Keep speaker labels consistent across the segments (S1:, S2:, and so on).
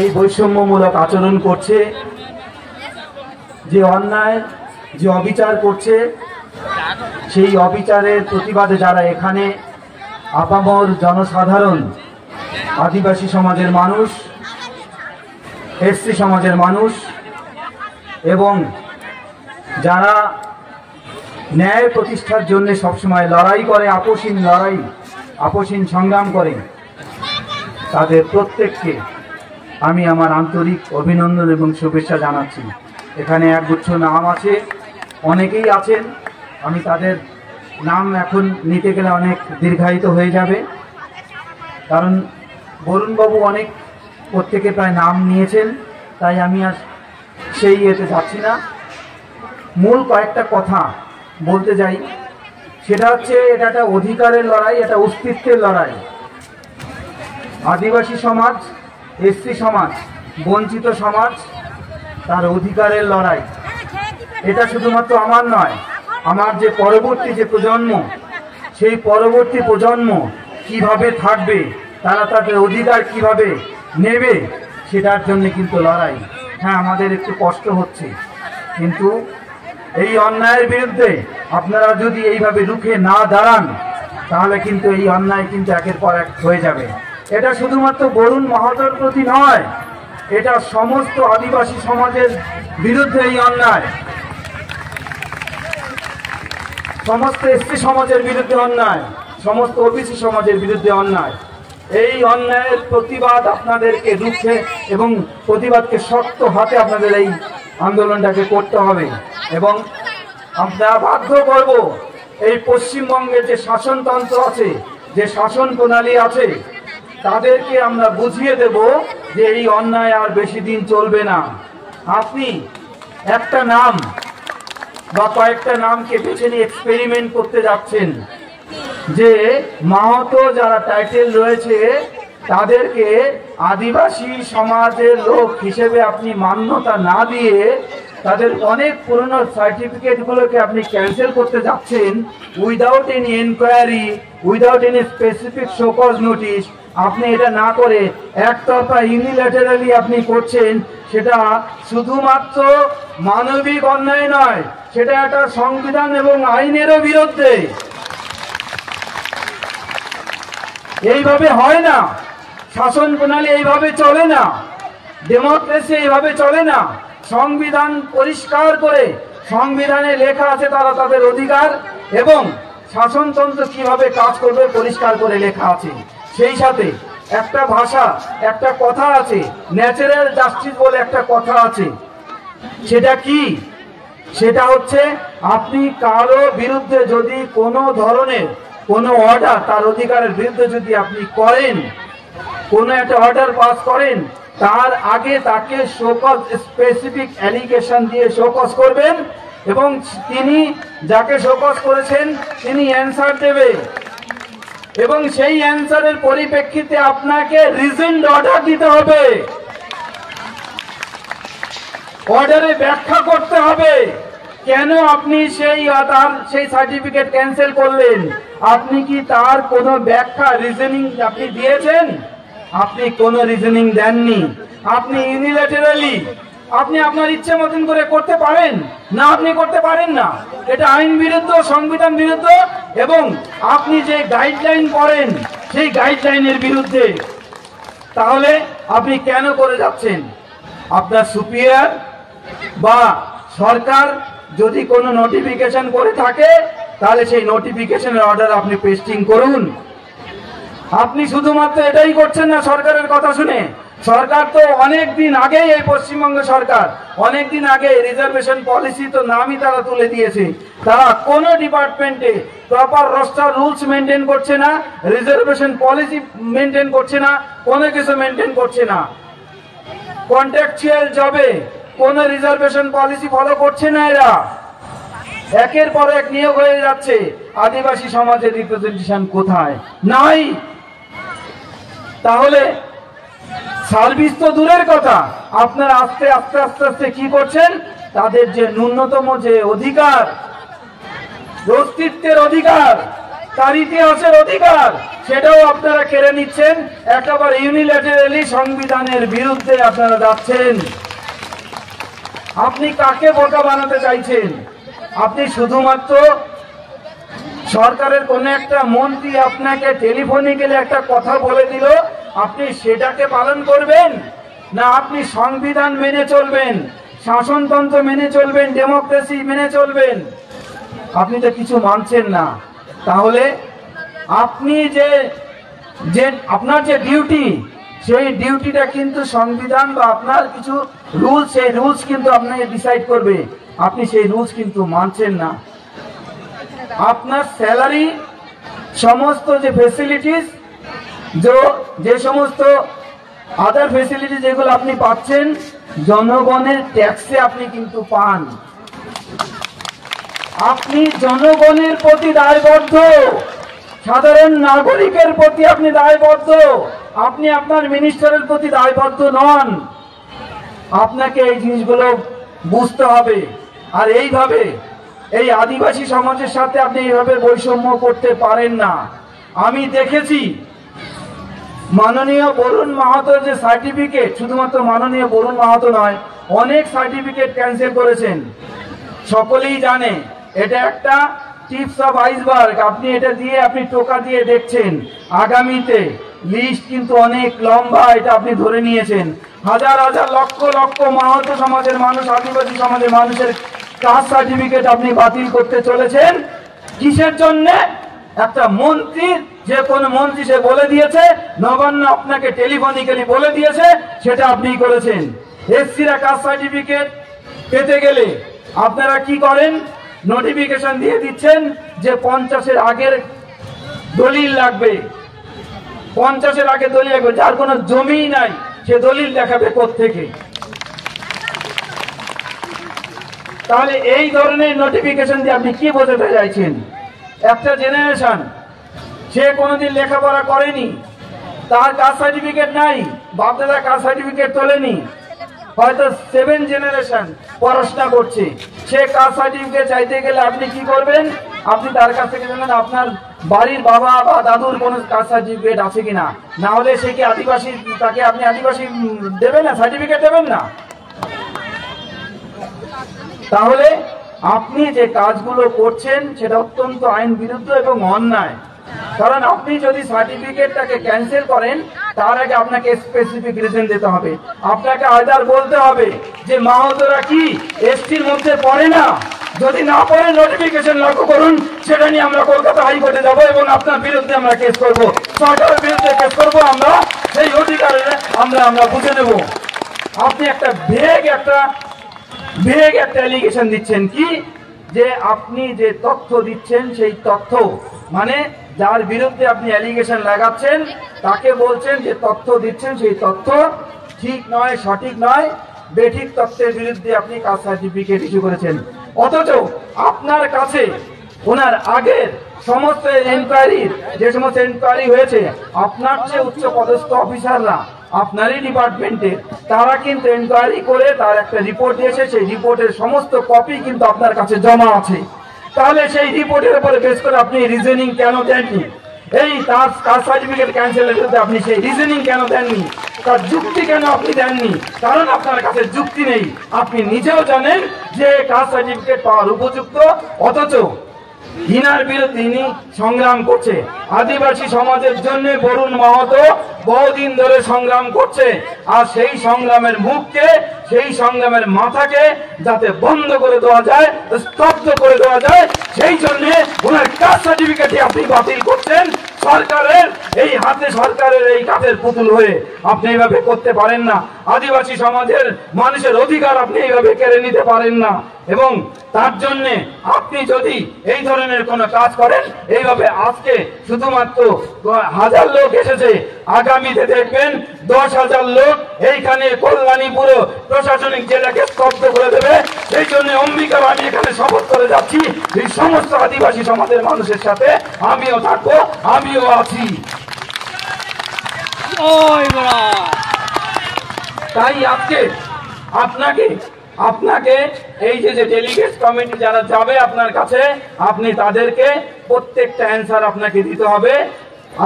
S1: এই বৈষম্যমূলক আচরণ করছে, যে অন্যায়, যে অবিচার করছে, সেই অবিচারের প্রতিবাদে যারা এখানে আপামর জনসাধারণ, আদিবাসী সমাজের মানুষ, এসসি সমাজের মানুষ এবং যারা ন্যায় প্রতিষ্ঠার জন্য সবসময় লড়াই করে, আপোষহীন সংগ্রাম করে, তাদের প্রত্যেককে আমি আমার আন্তরিক অভিনন্দন এবং শুভেচ্ছা জানাচ্ছি। এখানে একগুচ্ছ নাম আছে, অনেকেই আছেন, আমি তাদের নাম এখন নিতে গেলে অনেক দীর্ঘায়িত হয়ে যাবে, কারণ বরুণবাবু অনেক প্রত্যেকে প্রায় নাম নিয়েছেন, তাই আমি আর সেই ইয়েতে যাচ্ছি না। মূল কয়েকটা কথা বলতে যাই, সেটা হচ্ছে এটা একটা অধিকারের লড়াই, এটা অস্তিত্বের লড়াই। আদিবাসী সমাজ, এসসি সমাজ, বঞ্চিত সমাজ, তার অধিকারের লড়াই। এটা শুধুমাত্র আমার নয়, আমার যে পরবর্তী যে প্রজন্ম, সেই পরবর্তী প্রজন্ম কিভাবে থাকবে, তারা তাদের অধিকার কিভাবে নেবে, সেটার জন্য কিন্তু লড়াই। হ্যাঁ, আমাদের একটু কষ্ট হচ্ছে, কিন্তু এই অন্যায়ের বিরুদ্ধে আপনারা যদি এইভাবে রুখে না দাঁড়ান, তাহলে কিন্তু এই অন্যায় কিন্তু একের পর এক হয়ে যাবে। এটা শুধুমাত্র বরুণ মাহাতোর প্রতি নয়, এটা সমস্ত আদিবাসী সমাজের বিরুদ্ধে এই অন্যায়, সমস্ত এসসি সমাজের বিরুদ্ধে অন্যায়, সমস্ত ওবিসি সমাজের বিরুদ্ধে অন্যায়। এই অন্যায়ের প্রতিবাদ আপনাদেরকে রুখে এবং প্রতিবাদকে শক্ত হাতে আপনাদের এই আন্দোলনটাকে করতে হবে। এবং আমরা বাধ্য করব এই পশ্চিমবঙ্গের যে শাসনতন্ত্র আছে, যে শাসন প্রণালী আছে, তাদেরকে আমরা বুঝিয়ে দেব যে এই অন্যায় আর বেশি দিন চলবে না। আপনি একটা নাম বা কয়েকটা নামকে বেছে নিয়ে এক্সপেরিমেন্ট করতে যাচ্ছেন, যে মাহাতো যারা টাইটেল রয়েছে তাদেরকে আদিবাসী সমাজের লোক হিসেবে আপনি মান্যতা না দিয়ে তাদের অনেক পুরনো সার্টিফিকেটগুলোকে আপনি ক্যান্সেল করতে যাচ্ছেন, without any enquiry, without any specific show cause notice. আপনি এটা না করে একতরফা ইউনিল্যাটারালি আপনি করছেন, সেটা শুধুমাত্র মানবিক অন্যায় নয়, সেটা একটা সংবিধান এবং আইনেরও বিরুদ্ধে। এইভাবে হয় না, শাসন প্রণালী এইভাবে চলে না, ডেমোক্রেসি এইভাবে চলে না। সংবিধান পরিষ্কার করে, সংবিধানে লেখা আছে তারা তাদের অধিকার এবং শাসনতন্ত্র কিভাবে কাজ করবে পরিষ্কার করে লেখা আছে। সেই সাথে একটা ভাষা, একটা কথা আছে, ন্যাচারাল জাস্টিস বলে একটা কথা আছে। সেটা কি? সেটা হচ্ছে আপনি কারো বিরুদ্ধে যদি কোনো ধরনের কোনো অর্ডার, তার অধিকারের বিরুদ্ধে যদি আপনি করেন, কোনো একটা অর্ডার পাস করেন, তার আগে তাকে শোকজ স্পেসিফিক অ্যালিগেশন দিয়ে শোকজ করবেন এবং তিনি যাকে শোকজ করেছেন তিনি অ্যান্সার দেবে এবং সেই অ্যান্সারের পরিপ্রেক্ষিতে আপনাকে রিজেন্ড অর্ডার দিতে হবে, অর্ডারে ব্যাখ্যা করতে হবে কেন আপনি সেই সার্টিফিকেট ক্যান্সেল করলেন। আপনি কি তার কোনো ব্যাখ্যা, রিজনিং আপনি দিয়েছেন? আপনি কোনো রিজনিং দেননি। আপনি ইউনিল্যাটারালি আপনি আপনার ইচ্ছে মতন করে করতে পারেন না, আপনি করতে পারেন না। এটা আইন বিরুদ্ধ, সংবিধান বিরুদ্ধ এবং আপনি যে গাইডলাইন করেন সেই গাইডলাইনের বিরুদ্ধে। তাহলে আপনি কেন করে যাচ্ছেন? আপনার সুপিরিয়র বা সরকার যদি কোনো নোটিফিকেশন করে থাকে, তাহলে সেই নোটিফিকেশনের অর্ডার আপনি পেস্টিং করুন। আপনি শুধুমাত্র এটাই করছেন না সরকারের কথা শুনে। সরকার তো অনেক দিন আগেই, এই পশ্চিমবঙ্গ সরকার অনেক দিন আগে রিজার্ভেশন পলিসি তো নামই তারা তুলে দিয়েছে। তারা কোনো ডিপার্টমেন্টে প্রপার রোস্টার রুলস মেনটেন করছে না, রিজার্ভেশন পলিসি মেনটেন করছে না, কোনো কিছু মেনটেন করছে না। কন্ট্রাকচুয়াল জবে কোন রিজার্ভেশন পলিসি ফলো করছে না এরা। একের পর এক নিয়োগ হয়ে যাচ্ছে। আদিবাসী সমাজের রিপ্রেজেন্টেশন কোথায়? নাই। তাহলে সার্ভিস তো দূরের কথা, আপনারা আস্তে আস্তে আস্তে আস্তে কি করছেন? তাদের যে ন্যূনতম যে অধিকার, অস্তিত্বের অধিকার, তার ইতিহাসের অধিকার সেটাও আপনারা কেড়ে নিচ্ছেন। একেবারে ইউনিল্যাটারালি সংবিধানের বিরুদ্ধে আপনারা যাচ্ছেন। আপনি কাকে বোকা বানাতে চাইছেন? আপনি শুধুমাত্র সরকারের কোন একটা মন্ত্রী আপনাকে টেলিফোনিক্যালি একটা কথা বলে দিল, আপনি সেটাকে পালন করবেন, না আপনি সংবিধান মেনে চলবেন, শাসনতন্ত্র মেনে চলবেন, ডেমোক্রেসি মেনে চলবেন? আপনি তো কিছু মানছেন না। তাহলে আপনি যে আপনার যে ডিউটি, সেই ডিউটিটা কিন্তু সংবিধান বা আপনার কিছু রুলস, সেই রুলস কিন্তু আপনাকে ডিসাইড করবে। আপনি সেই রুলস কিন্তু মানছেন না। আপনার স্যালারি, সমস্ত যে ফেসিলিটিস, যে সমস্ত আদার ফেসিলিটি যেগুলো আপনি পাচ্ছেন, জনগণের ট্যাক্সে আপনি কিন্তু পান। আপনি জনগণের প্রতি দায়বদ্ধ, সাধারণ নাগরিকের প্রতি আপনি দায়বদ্ধ। আপনি আপনার মিনিস্টারের প্রতি দায়বদ্ধ নন। আপনাকে এই জিনিসগুলো বুঝতে হবে। আর এইভাবে এই আদিবাসী সমাজের সাথে আপনি এইভাবে বৈষম্য করতে পারেন না। আমি দেখেছি মাননীয় বরুণ মাহাতোর যে সার্টিফিকেট, শুধুমাত্র মাননীয় বরুণ মাহাতো নয়, অনেক সার্টিফিকেট ক্যান্সেল করেছেন। সকলেই জানে এটা একটা টিপস অফ আইসবার্গ। আপনি এটা দিয়ে আপনি টোকা দিয়ে দেখছেন, আগামীতে লিস্ট কিন্তু অনেক লম্বা, এটা আপনি ধরে নিয়েছেন। হাজার হাজার লক্ষ লক্ষ মাহাতো সমাজের মানুষ, আদিবাসী সমাজের মানুষের কাস্ট সার্টিফিকেট আপনি বাতিল করতে চলেছেন। কিসের জন্য? একটা মন্ত্রী, যে কোন মন্ত্রী সে বলে দিয়েছে, নবান্ন আপনাকে টেলিফোনিক্যালি বলে দিয়েছে, সেটা আপনি করেছেন। এসসিরা কাস্ট সার্টিফিকেট পেতে গেলে আপনারা কি করেন? নোটিফিকেশন দিয়ে দিচ্ছেন যে 50-এর আগের দলিল লাগবে, 50-এর আগে দলিল লাগবে। যার কোনো জমি নাই সে দলিল দেখাবে কোত্থেকে? তাহলে এই ধরনের নোটিফিকেশন দিয়ে আপনি কি বোঝাতে চাইছেন? একটা জেনারেশন, সে কোনোদিন লেখাপড়া করেনি, তার কাস্ট সার্টিফিকেট নাই, বাপদাদা কাস্ট সার্টিফিকেট তোলেনি, হয়তো 7 জেনারেশন পড়াশোনা করছে, সে কাস্ট সার্টিফিকেট চাইতে গেলে আপনি কি করবেন? আপনি তার কাছ থেকে জানেন আপনার বাড়ির বাবা বা দাদুর কোনো কাস্ট সার্টিফিকেট আছে কিনা, না হলে সে কি আদিবাসী, তাকে আপনি আদিবাসী দেবেন না, সার্টিফিকেট দেবেন না। তাহলে আপনি যে কাজগুলো করছেন সেটা অত্যন্ত আইন বিরুদ্ধ এবং অন্যায়। কারণ আপনি যদি সার্টিফিকেটটাকে ক্যান্সেল করেন, তার আগে আপনাকে স্পেসিফিক রিজন দিতে হবে। আপনাকে আয়দার বলতে হবে যে মাহাতোরা কি এসটির মধ্যে পড়ে না। যদি না পড়ে, নোটিফিকেশন লাগু করুন, সেটা নিয়ে আমরা কলকাতা হাইকোর্টে যাব এবং আপনার বিরুদ্ধে আমরা কেস করব, সরকারের বিরুদ্ধে কেস করব। আমরা সেই অধিকার আমরা বুঝে নেব। আপনি একটা ভেগ একটা অ্যালিগেশন দিচ্ছেন, কি যে আপনি যে তথ্য দিচ্ছেন সেই তথ্য, মানে যার বিরুদ্ধে আপনি অ্যালিগেশন লাগাচ্ছেন তাকে বলছেন যে তথ্য দিচ্ছেন সেই তথ্য ঠিক নয়, সঠিক নয়, বেঠিক তথ্যের বিরুদ্ধে আপনি কাস্ট সার্টিফিকেট ইস্যু করেছেন। অথচ আপনার কাছে ওনার আগের সমস্ত এনকোয়ারি, যে সমস্ত এনকোয়ারি হয়েছে, আপনার চেয়ে উচ্চ পদস্থ অফিসাররা আপনারই ডিপার্টমেন্টে, তারা কিন্তু এনকোয়ারি করে তার একটা রিপোর্ট দিয়েছে। সেই রিপোর্টের সমস্ত কপি কিন্তু আপনার কাছে জমা আছে। তাহলে সেই রিপোর্টের উপরে বেস করে আপনি রিজনিং কেন দেননি? এই তার কাস্ট সার্টিফিকেট ক্যান্সেলের বিরুদ্ধে আপনি সেই রিজনিং কেন দেননি? তার যুক্তি কেন আপনি দেননি? কারণ আপনার কাছে যুক্তি নেই। আপনি নিজেও জানেন যে কাস্ট সার্টিফিকেট পাওয়ার উপযুক্ত, অথচ ইনার বিরুদ্ধে ইনি সংগ্রাম করছে। আদিবাসী সমাজের জন্য বরুণ মাহাতো বহুদিন ধরে সংগ্রাম করছে। আর সেই সংগ্রামের মুখকে, সেই সংগ্রামের মাথাকে যাতে বন্ধ করে দেওয়া যায়, স্তব্ধ করে দেওয়া যায়, সেই জন্য ওনার কাস্ট সার্টিফিকেটই আপনি বাতিল করছেন। সরকারের এই হাতে, সরকারের এই কাঠের পুতুল হয়ে আপনি এইভাবে করতে পারেন না। আদিবাসী সমাজের মানুষের অধিকার আপনি এইভাবে কেড়ে নিতে পারেন না। এবং তার জন্য আপনি যদি এই ধরনের কোনো কাজ করেন, এইভাবে আজকে শুধুমাত্র 1000 লোক এসেছে, আগামীতে দেখবেন 10,000 লোক এইখানে কল্যাণীপুর প্রশাসনিক জেলাকে স্তব্ধ করে দেবে। সেই জন্য অম্বিকার আমি এখানে শপথ করে যাচ্ছি, এই সমস্ত আদিবাসী সমাজের মানুষের সাথে আমিও থাকবো, আমিও আছি। তাই আজকে আপনাকে আপনাকে এই যে ডেলিগেট কমিটি যারা যাবে আপনার কাছে, আপনি তাদেরকে প্রত্যেকটা অ্যান্সার আপনাকে দিতে হবে,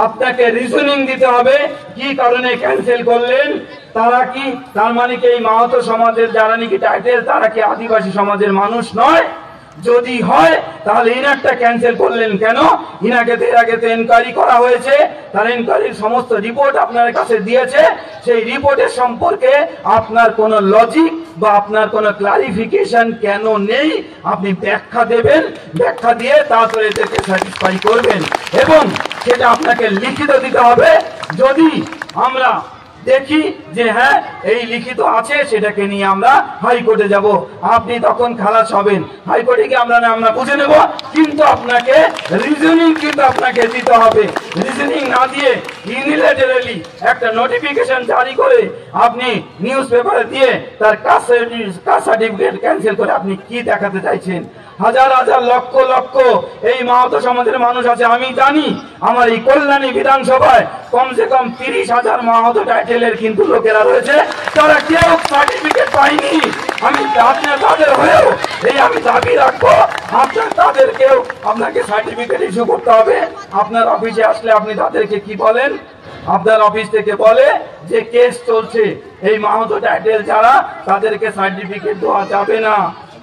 S1: আপনাকে রিজনিং দিতে হবে কি কারণে ক্যান্সেল করলেন। তারা কি, তার মানে কি এই মাহাতো সমাজের যারা নাকি টাইটেল তারা কি আদিবাসী সমাজের মানুষ নয়? যদি হয় তাহলে ইনারটা ক্যান্সেল করলেন কেন? ইনাকে এর আগে তো এনকোয়ারি করা হয়েছে, তার এনকোয়ারির সমস্ত রিপোর্ট আপনার কাছে দিয়েছে, সেই রিপোর্টের সম্পর্কে আপনার কোনো লজিক বা আপনার কোনো ক্লারিফিকেশন কেন নেই? আপনি ব্যাখ্যা দেবেন, ব্যাখ্যা দিয়ে তারপরে এদেরকে স্যাটিসফাই করবেন এবং সেটা আপনাকে লিখিত দিতে হবে। যদি আমরা দেখি যে হ্যাঁ এই লিখিত আছে, সেটাকে নিয়ে আমরা হাইকোর্টে যাব, আপনি তখন খালাস হবেন। হাইকোর্টে গিয়ে আমরা বুঝে নেব, কিন্তু আপনাকে রিজনিং কিন্তু আপনাকে দিতে হবে। রিজনিং না দিয়ে ইউনিল্যাটারালি একটা নোটিফিকেশন জারি করে আপনি নিউজ পেপারে দিয়ে তার কাস্ট সার্টিফিকেট ক্যান্সেল করে আপনি কি দেখাতে চাইছেন? হাজার হাজার লক্ষ লক্ষ এই মাহাতো সমাজের মানুষ আছে। আমি জানি আমার এই কল্যাণী বিধানসভায় কমসে কম 30,000 মাহাতো টাইটেলের কিন্তু লোকেরা রয়েছে, তারা কেউ সার্টিফিকেট পায়নি। আমি তাদের হয়েও এই আমি দাবি রাখবো, আপনার তাদেরকেও আপনাকে সার্টিফিকেট ইস্যু করতে হবে। আপনার অফিসে আসলে আপনি তাদেরকে কি বলেন? আপনার অফিস থেকে বলে যে কেস চলছে, এই মাহাতো টাইটেল যারা তাদেরকে সার্টিফিকেট দেওয়া যাবে না,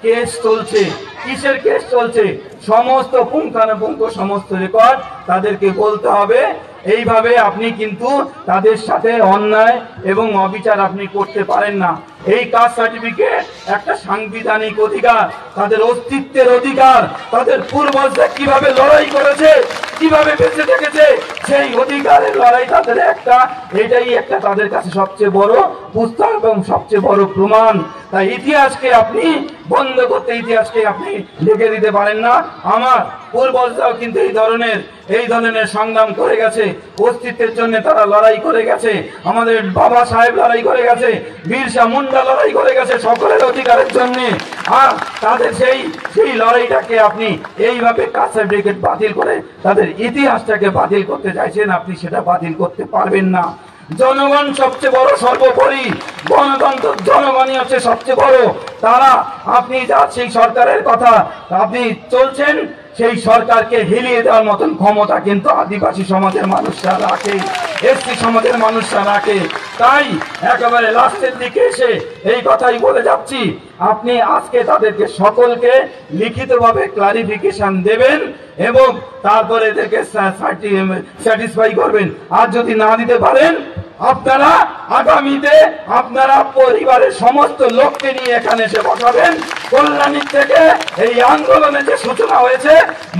S1: কেস চলছে। কিসের কেস চলছে? সমস্ত পুঙ্খানুপুঙ্খ সমস্ত রেকর্ড তাদেরকে বলতে হবে। এইভাবে আপনি কিন্তু তাদের সাথে অন্যায় এবং অবিচার আপনি করতে পারেন না। এই কাস্ট সার্টিফিকেট একটা সাংবিধানিক অধিকার, তাদের অস্তিত্বের অধিকার, তাদের পূর্বজরা কিভাবে লড়াই করেছে, কিভাবে বেঁচে থেকেছে, সেই অধিকারের লড়াই তাদের একটা, এটাই একটা তাদের কাছে সবচেয়ে বড় পুস্তক এবং সবচেয়ে বড় প্রমাণ। তাই ইতিহাসকে আপনি বন্ধ করতে, ইতিহাসকে আপনি লিখে দিতে পারেন না। আমার পূর্বজরাও কিন্তু এই ধরনের সংগ্রাম করে গেছে, অস্তিত্বের জন্য তারা লড়াই করে গেছে। আমাদের বাবা সাহেব লড়াই করে গেছে, বিরসা মুন্ডা লড়াই করে গেছে সকলের অধিকারের জন্য। আর তাদের সেই লড়াইটাকে আপনি এইভাবে কাস্ট সার্টিফিকেট বাতিল করে তাদের ইতিহাসটাকে বাতিল করতে চাইছেন, আপনি সেটা বাতিল করতে পারবেন না। জনগণ সবচেয়ে বড়, সর্বোপরি গণতন্ত্র, জনগণই হচ্ছে সবচেয়ে বড়। তারা, আপনি যা সেই সরকারের কথা আপনি চলছেন, সেই সরকারকে হিলিয়ে দেওয়ার মতন ক্ষমতা কিন্তু আদিবাসী সমাজের মানুষরা রাখে, এসসি সমাজের মানুষরা রাখে। তাই একেবারে লাস্টের দিকে এসে এই কথাই বলে যাচ্ছি, আপনি আজকে তাদেরকে সকলকে লিখিতভাবে ক্লারিফিকেশন দেবেন এবং তারপরে এদেরকে স্যাটিসফাই করবেন। আর যদি না দিতে পারেন, আপনারা আগামীতে আপনারা পরিবারের সমস্ত লোককে নিয়ে এখানে এসে বসাবেন। কল্যাণী থেকে এই আন্দোলনের যে সূচনা হয়েছে,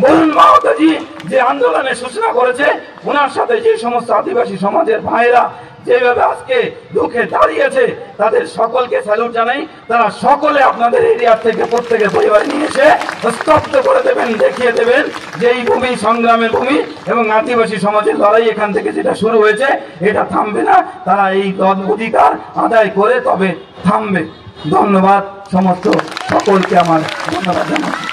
S1: বরুণ মাহাতোজি যে আন্দোলনের সূচনা করেছে, ওনার সাথে যে সমস্ত আদিবাসী সমাজের ভাইরা যেভাবে আজকে দুঃখে দাঁড়িয়েছে, তাদের সকলকে স্যালুট জানাই। তারা সকলে আপনাদের এরিয়া থেকে প্রত্যেকের পরিবারে নিয়ে এসে স্তব্ধ করে দেবেন, দেখিয়ে দেবেন যে এই ভূমি সংগ্রামের ভূমি এবং আদিবাসী সমাজের লড়াই এখান থেকে যেটা শুরু হয়েছে এটা থামবে না। তারা এই অধিকার আদায় করে তবে থামবে। ধন্যবাদ, সমস্ত সকলকে আমার ধন্যবাদ জানাই।